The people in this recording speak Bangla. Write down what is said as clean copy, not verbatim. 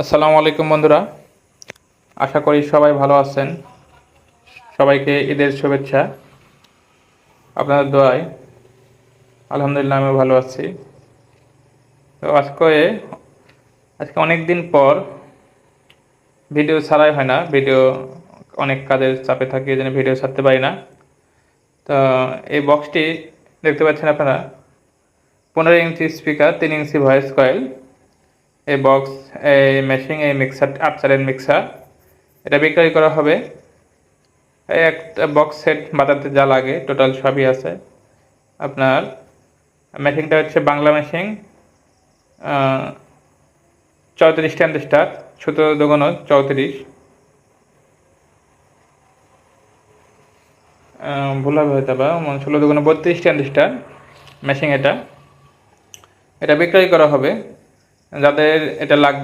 আসসালামু আলাইকুম বন্ধুরা, আশা করি সবাই ভালো আছেন। সবাইকে ঈদের শুভেচ্ছা। আপনাদের দোয়ায় আলহামদুলিল্লাহ আমি ভালো আছি। তো আজকে অনেক দিন পর ভিডিও ছাড়াই হয় না, অনেক কাজের চাপে থাকি, এই জন্য ভিডিও ছাড়তে পারি না। তো এই বক্সটি দেখতে পাচ্ছেন আপনারা, 15 inch speaker, 3 inch voice coil. এই বক্স, এই মেশিং, এই মিক্সার, আর্চারের মিক্সার, এটা বিক্রয় করা হবে। এই একটা বক্স সেট বাজাতে যা লাগে টোটাল সবই আছে। আপনার মেশিনটা হচ্ছে বাংলা মেশিন, 34 ট্রানজিস্টার, ছোটো দোকানো 34, ভুল হবে হয়তো বা 16 দোকানো 32 ট্রানজিস্টার মেশিন। এটা বিক্রয় করা হবে। যাদের এটা লাগবে